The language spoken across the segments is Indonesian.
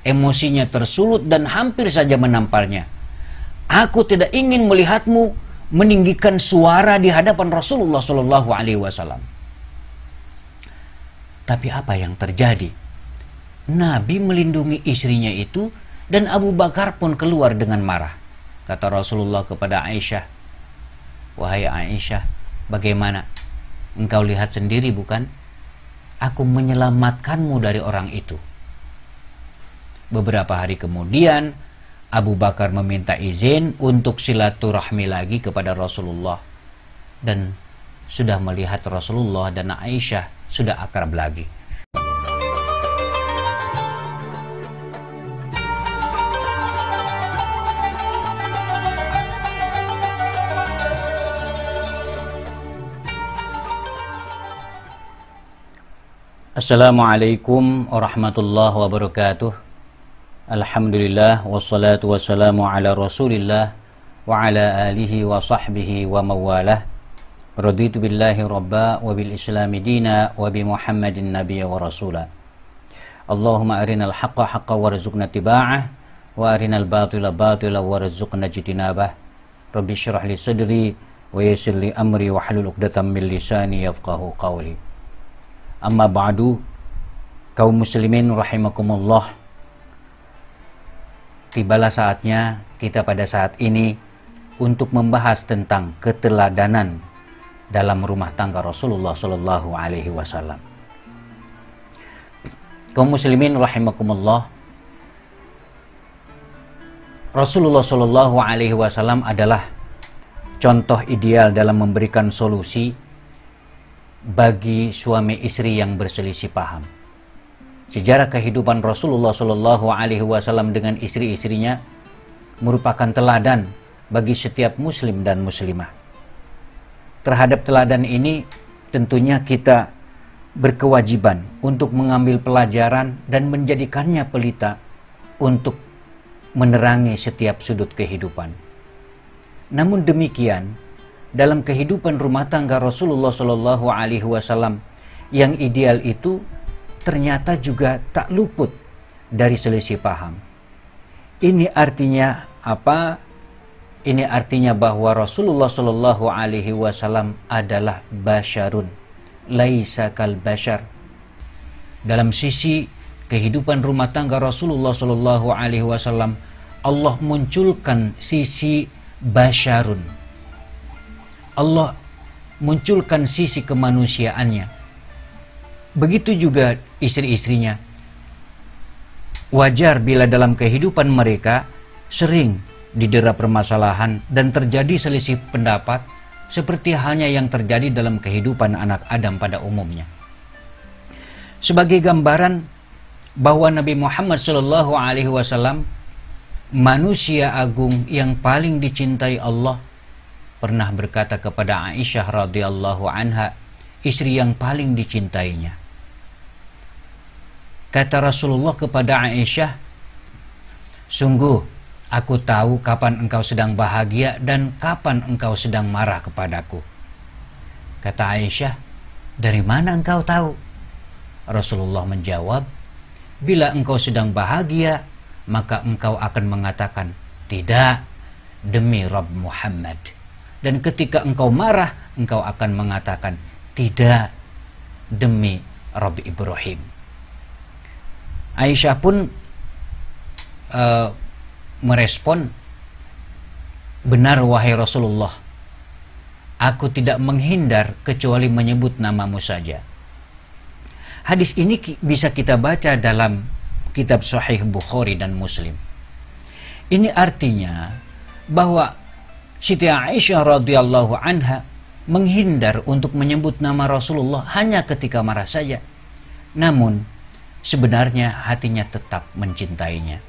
emosinya tersulut dan hampir saja menamparnya. Aku tidak ingin melihatmu meninggikan suara di hadapan Rasulullah Shallallahu Alaihi Wasallam. Tapi apa yang terjadi? Nabi melindungi istrinya itu dan Abu Bakar pun keluar dengan marah. Kata Rasulullah kepada Aisyah, "Wahai Aisyah, bagaimana? Engkau lihat sendiri bukan? Aku menyelamatkanmu dari orang itu." Beberapa hari kemudian, Abu Bakar meminta izin untuk silaturahmi lagi kepada Rasulullah. Dan sudah melihat Rasulullah dan Aisyah sudah akrab lagi. Assalamualaikum warahmatullahi wabarakatuh. Alhamdulillah wassalatu wassalamu ala Rasulillah wa ala alihi wa sahbihi wa mawalah. Raditu billahi rabba wa bil islami dina wa bi Muhammadin nabiyya wa rasula. Allahumma arinal haqqa haqqa warzuqna tiba'ah wa arinal batila batila warzuqna jitinabah. Rabbi syrah li sadri wa yassir li amri wa hlul 'uqdatam min lisani yafqahu qawli. Amma ba'du, kaum muslimin rahimakumullah. Tibalah saatnya kita pada saat ini untuk membahas tentang keteladanan dalam rumah tangga Rasulullah Shallallahu Alaihi Wasallam. Kaum muslimin rahimakumullah, Rasulullah Shallallahu Alaihi Wasallam adalah contoh ideal dalam memberikan solusi bagi suami istri yang berselisih paham. Sejarah kehidupan Rasulullah Shallallahu Alaihi Wasallam dengan istri-istrinya merupakan teladan bagi setiap muslim dan muslimah. Terhadap teladan ini tentunya kita berkewajiban untuk mengambil pelajaran dan menjadikannya pelita untuk menerangi setiap sudut kehidupan. Namun demikian, dalam kehidupan rumah tangga Rasulullah Shallallahu Alaihi Wasallam yang ideal itu ternyata juga tak luput dari selisih paham. Ini artinya apa? Ini artinya bahwa Rasulullah Shallallahu Alaihi Wasallam adalah basyarun, laisa kal bashar. Dalam sisi kehidupan rumah tangga Rasulullah Shallallahu Alaihi Wasallam, Allah munculkan sisi basyarun. Allah munculkan sisi kemanusiaannya. Begitu juga istri-istrinya. Wajar bila dalam kehidupan mereka sering didera permasalahan dan terjadi selisih pendapat seperti halnya yang terjadi dalam kehidupan anak Adam pada umumnya. Sebagai gambaran bahwa Nabi Muhammad SAW manusia agung yang paling dicintai Allah, pernah berkata kepada Aisyah radhiyallahu anha, istri yang paling dicintainya. Kata Rasulullah kepada Aisyah, "Sungguh aku tahu kapan engkau sedang bahagia dan kapan engkau sedang marah kepadaku." Kata Aisyah, "Dari mana engkau tahu?" Rasulullah menjawab, "Bila engkau sedang bahagia, maka engkau akan mengatakan, 'Tidak, demi Rabb Muhammad.' Dan ketika engkau marah, engkau akan mengatakan, 'Tidak, demi Rabb Ibrahim.'" Aisyah pun merespon, "Benar wahai Rasulullah, aku tidak menghindar kecuali menyebut namamu saja." Hadis ini bisa kita baca dalam kitab Sahih Bukhari dan Muslim. Ini artinya bahwa Siti Aisyah radhiyallahu anha menghindar untuk menyebut nama Rasulullah hanya ketika marah saja. Namun sebenarnya hatinya tetap mencintainya.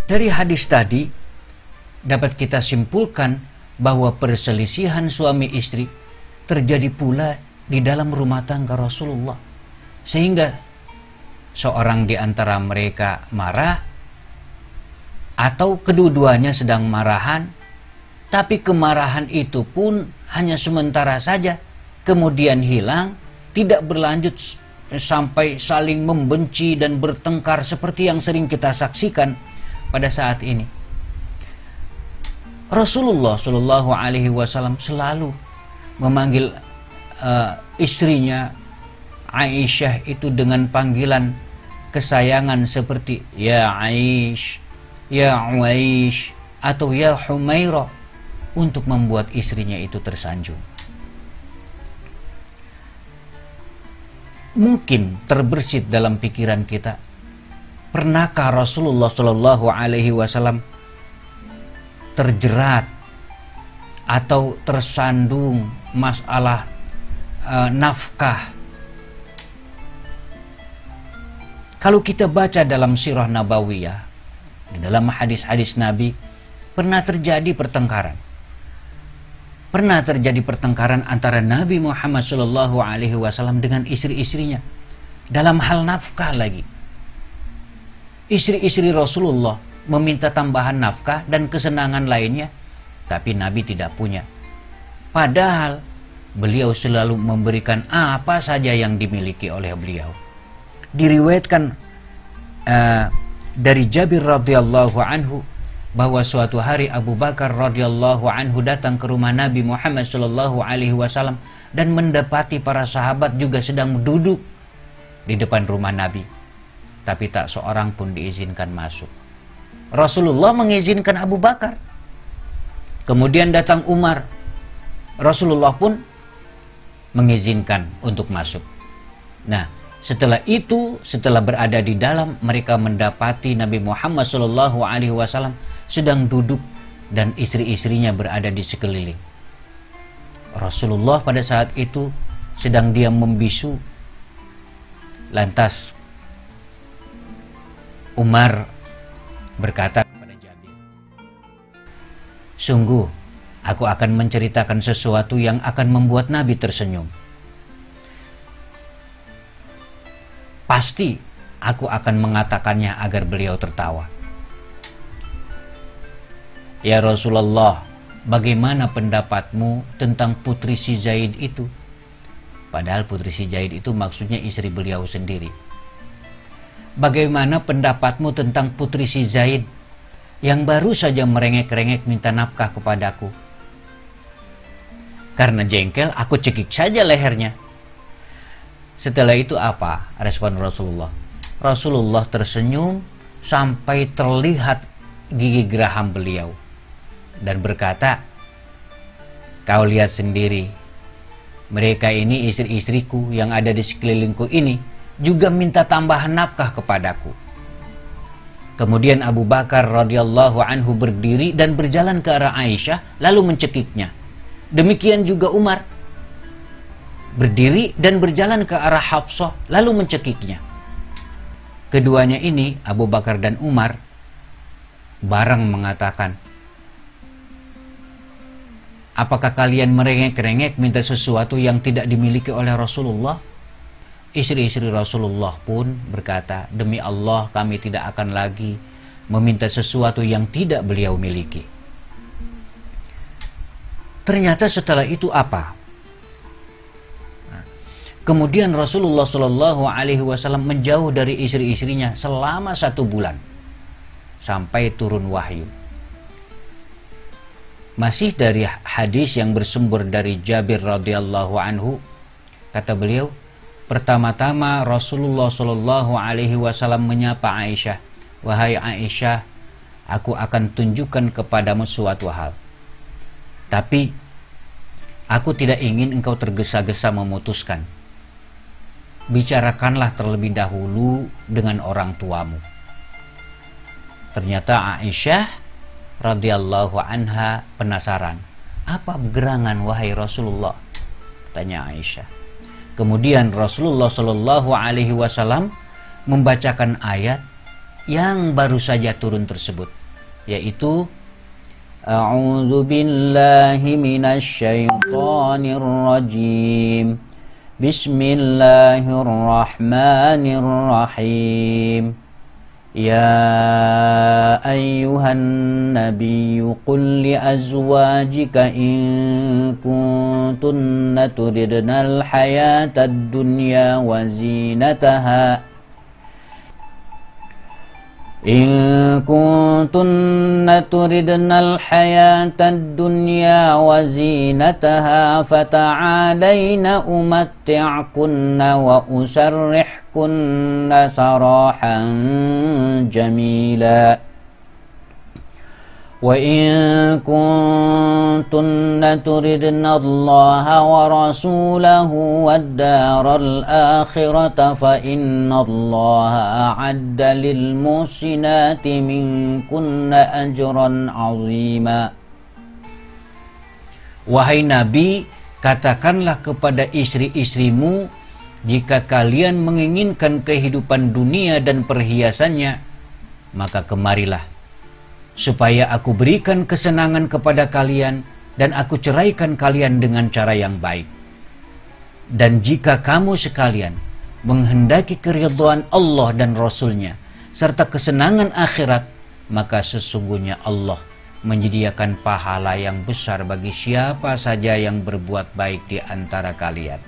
Dari hadis tadi dapat kita simpulkan bahwa perselisihan suami istri terjadi pula di dalam rumah tangga Rasulullah, sehingga seorang di antara mereka marah, atau kedua-duanya sedang marahan, tapi kemarahan itu pun hanya sementara saja, kemudian hilang, tidak berlanjut sampai saling membenci dan bertengkar seperti yang sering kita saksikan pada saat ini. Rasulullah Shallallahu Alaihi Wasallam selalu memanggil istrinya Aisyah itu dengan panggilan kesayangan seperti ya Aish, ya Uaish, atau ya Humairah, untuk membuat istrinya itu tersanjung. Mungkin terbersit dalam pikiran kita, pernahkah Rasulullah Shallallahu Alaihi Wasallam terjerat atau tersandung masalah nafkah? Kalau kita baca dalam sirah nabawiyah, dalam hadis-hadis Nabi, pernah terjadi pertengkaran. Pernah terjadi pertengkaran antara Nabi Muhammad SAW dengan istri-istrinya dalam hal nafkah lagi. Istri-istri Rasulullah meminta tambahan nafkah dan kesenangan lainnya, tapi Nabi tidak punya. Padahal beliau selalu memberikan apa saja yang dimiliki oleh beliau. Diriwayatkan dari Jabir radhiyallahu anhu bahwa suatu hari Abu Bakar radhiyallahu anhu datang ke rumah Nabi Muhammad sallallahu alaihi wasallam dan mendapati para sahabat juga sedang duduk di depan rumah Nabi, tapi tak seorang pun diizinkan masuk. Rasulullah mengizinkan Abu Bakar. Kemudian datang Umar. Rasulullah pun mengizinkan untuk masuk. Nah, setelah itu, setelah berada di dalam, mereka mendapati Nabi Muhammad SAW sedang duduk dan istri-istrinya berada di sekeliling. Rasulullah pada saat itu sedang diam membisu. Lantas Umar berkata kepada Jabir, "Sungguh, aku akan menceritakan sesuatu yang akan membuat Nabi tersenyum. Pasti aku akan mengatakannya agar beliau tertawa." "Ya Rasulullah, bagaimana pendapatmu tentang putri si Zaid itu?" Padahal putri si Zaid itu maksudnya istri beliau sendiri. "Bagaimana pendapatmu tentang putri si Zaid yang baru saja merengek-rengek minta nafkah kepadaku? Karena jengkel, aku cekik saja lehernya." Setelah itu apa respon Rasulullah? Rasulullah tersenyum sampai terlihat gigi geraham beliau dan berkata, "Kau lihat sendiri, mereka ini istri-istriku yang ada di sekelilingku ini juga minta tambahan nafkah kepadaku." Kemudian Abu Bakar radhiyallahu anhu berdiri dan berjalan ke arah Aisyah lalu mencekiknya. Demikian juga Umar berdiri dan berjalan ke arah Hafsah lalu mencekiknya. Keduanya ini, Abu Bakar dan Umar, bareng mengatakan, "Apakah kalian merengek-rengek minta sesuatu yang tidak dimiliki oleh Rasulullah?" Istri-istri Rasulullah pun berkata, "Demi Allah, kami tidak akan lagi meminta sesuatu yang tidak beliau miliki." Ternyata setelah itu apa? Kemudian Rasulullah Shallallahu Alaihi Wasallam menjauh dari istri-istrinya selama 1 bulan sampai turun wahyu. Masih dari hadis yang bersumber dari Jabir radhiyallahu anhu, kata beliau, pertama-tama Rasulullah Shallallahu Alaihi Wasallam menyapa Aisyah, "Wahai Aisyah, aku akan tunjukkan kepadamu suatu hal. Tapi aku tidak ingin engkau tergesa-gesa memutuskan. Bicarakanlah terlebih dahulu dengan orang tuamu." Ternyata Aisyah radhiyallahu anha penasaran. "Apa gerangan wahai Rasulullah?" tanya Aisyah. Kemudian Rasulullah Shallallahu Alaihi Wasallam membacakan ayat yang baru saja turun tersebut, yaitu A'udzu billahi minasy syaithanir rajim. Bismillahirrahmanirrahim. Ya أيها النبي قل لأزواجك إن كنتن تردن الحياة الدنيا وزينتها فتعالين أمتعكن وأسرحكن سراحا جميلا وإن كنتن تردن الله ورسوله والدار الآخرة فإن الله أعد للمحسنات منكن أجرا عظيما. Wahai Nabi, katakanlah kepada istri-istrimu, jika kalian menginginkan kehidupan dunia dan perhiasannya, maka kemarilah, supaya aku berikan kesenangan kepada kalian dan aku ceraikan kalian dengan cara yang baik. Dan jika kamu sekalian menghendaki keridhaan Allah dan Rasul-Nya serta kesenangan akhirat, maka sesungguhnya Allah menyediakan pahala yang besar bagi siapa saja yang berbuat baik di antara kalian.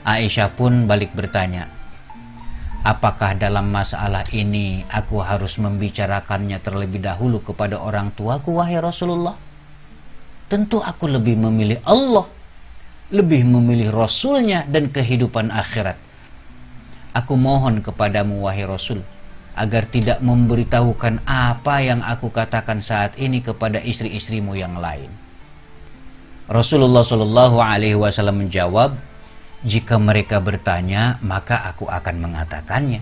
Aisyah pun balik bertanya, apakah dalam masalah ini aku harus membicarakannya terlebih dahulu kepada orang tuaku, wahai Rasulullah? Tentu aku lebih memilih Allah, lebih memilih Rasul-Nya dan kehidupan akhirat. Aku mohon kepadamu, wahai Rasul, agar tidak memberitahukan apa yang aku katakan saat ini kepada istri-istrimu yang lain. Rasulullah Shallallahu Alaihi Wasallam menjawab, jika mereka bertanya, maka aku akan mengatakannya.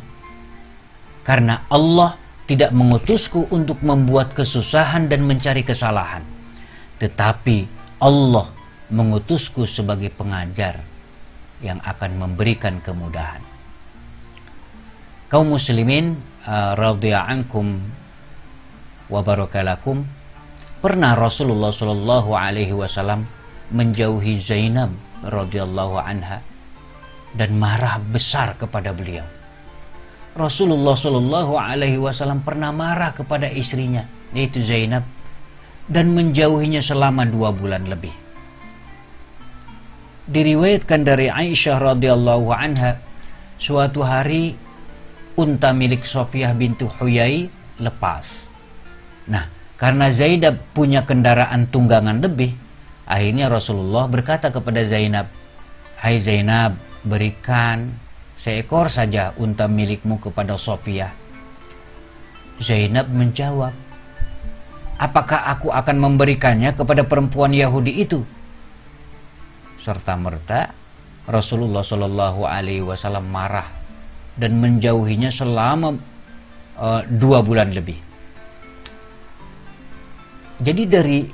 Karena Allah tidak mengutusku untuk membuat kesusahan dan mencari kesalahan, tetapi Allah mengutusku sebagai pengajar yang akan memberikan kemudahan. Kaum muslimin radhiyallahu ankum wa barakalakum, pernah Rasulullah Shallallahu Alaihi Wasallam menjauhi Zainab radhiyallahu anha dan marah besar kepada beliau. Rasulullah Shallallahu Alaihi Wasallam pernah marah kepada istrinya, yaitu Zainab, dan menjauhinya selama 2 bulan lebih. Diriwayatkan dari Aisyah radhiyallahu anha, suatu hari unta milik Sofiyah bintu Huyai lepas. Nah, karena Zainab punya kendaraan tunggangan lebih, akhirnya Rasulullah berkata kepada Zainab, hai Zainab, berikan seekor saja unta milikmu kepada Sofiyah. Zainab menjawab, apakah aku akan memberikannya kepada perempuan Yahudi itu? Serta merta Rasulullah Shallallahu Alaihi Wasallam marah dan menjauhinya selama 2 bulan lebih. Jadi dari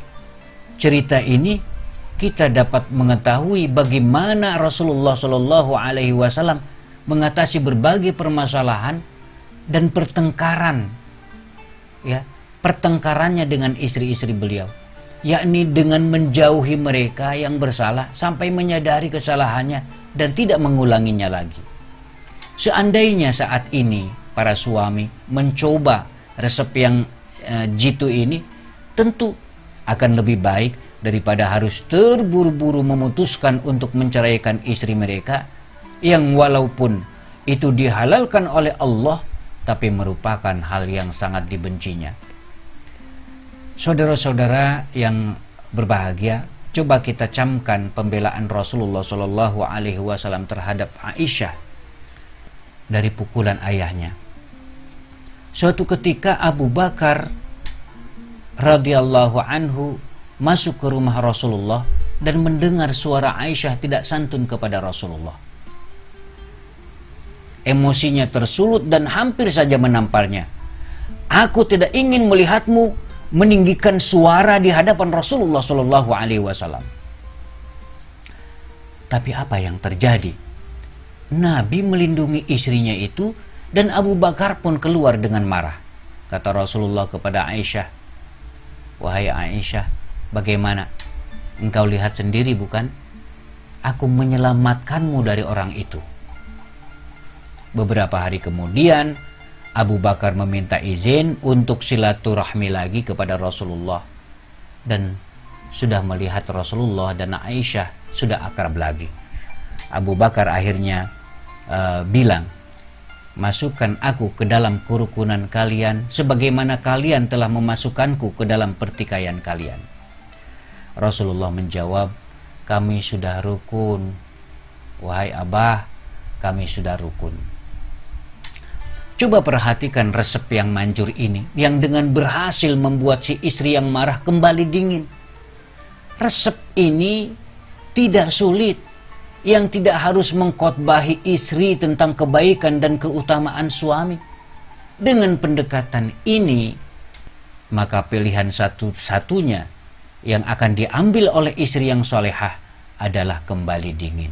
cerita ini kita dapat mengetahui bagaimana Rasulullah Shallallahu Alaihi Wasallam mengatasi berbagai permasalahan dan pertengkaran, ya, pertengkarannya dengan istri-istri beliau, yakni dengan menjauhi mereka yang bersalah sampai menyadari kesalahannya dan tidak mengulanginya lagi. Seandainya saat ini para suami mencoba resep yang jitu ini, tentu akan lebih baik daripada harus terburu-buru memutuskan untuk menceraikan istri mereka yang walaupun itu dihalalkan oleh Allah, tapi merupakan hal yang sangat dibencinya. Saudara-saudara yang berbahagia, coba kita camkan pembelaan Rasulullah Shallallahu Alaihi Wasallam terhadap Aisyah dari pukulan ayahnya. Suatu ketika Abu Bakar radhiyallahu anhu masuk ke rumah Rasulullah dan mendengar suara Aisyah tidak santun kepada Rasulullah. Emosinya tersulut dan hampir saja menamparnya. Aku tidak ingin melihatmu meninggikan suara di hadapan Rasulullah Shallallahu Alaihi Wasallam. Tapi apa yang terjadi? Nabi melindungi istrinya itu dan Abu Bakar pun keluar dengan marah. Kata Rasulullah kepada Aisyah, wahai Aisyah, bagaimana? Engkau lihat sendiri bukan? Aku menyelamatkanmu dari orang itu. Beberapa hari kemudian Abu Bakar meminta izin untuk silaturahmi lagi kepada Rasulullah, dan sudah melihat Rasulullah dan Aisyah sudah akrab lagi. Abu Bakar akhirnya bilang, masukkan aku ke dalam kerukunan kalian sebagaimana kalian telah memasukkanku ke dalam pertikaian kalian. Rasulullah menjawab, kami sudah rukun. Wahai Abah, kami sudah rukun. Coba perhatikan resep yang manjur ini, yang dengan berhasil membuat si istri yang marah kembali dingin. Resep ini tidak sulit, yang tidak harus mengkhotbahi istri tentang kebaikan dan keutamaan suami. Dengan pendekatan ini, maka pilihan satu-satunya yang akan diambil oleh istri yang solehah adalah kembali dingin.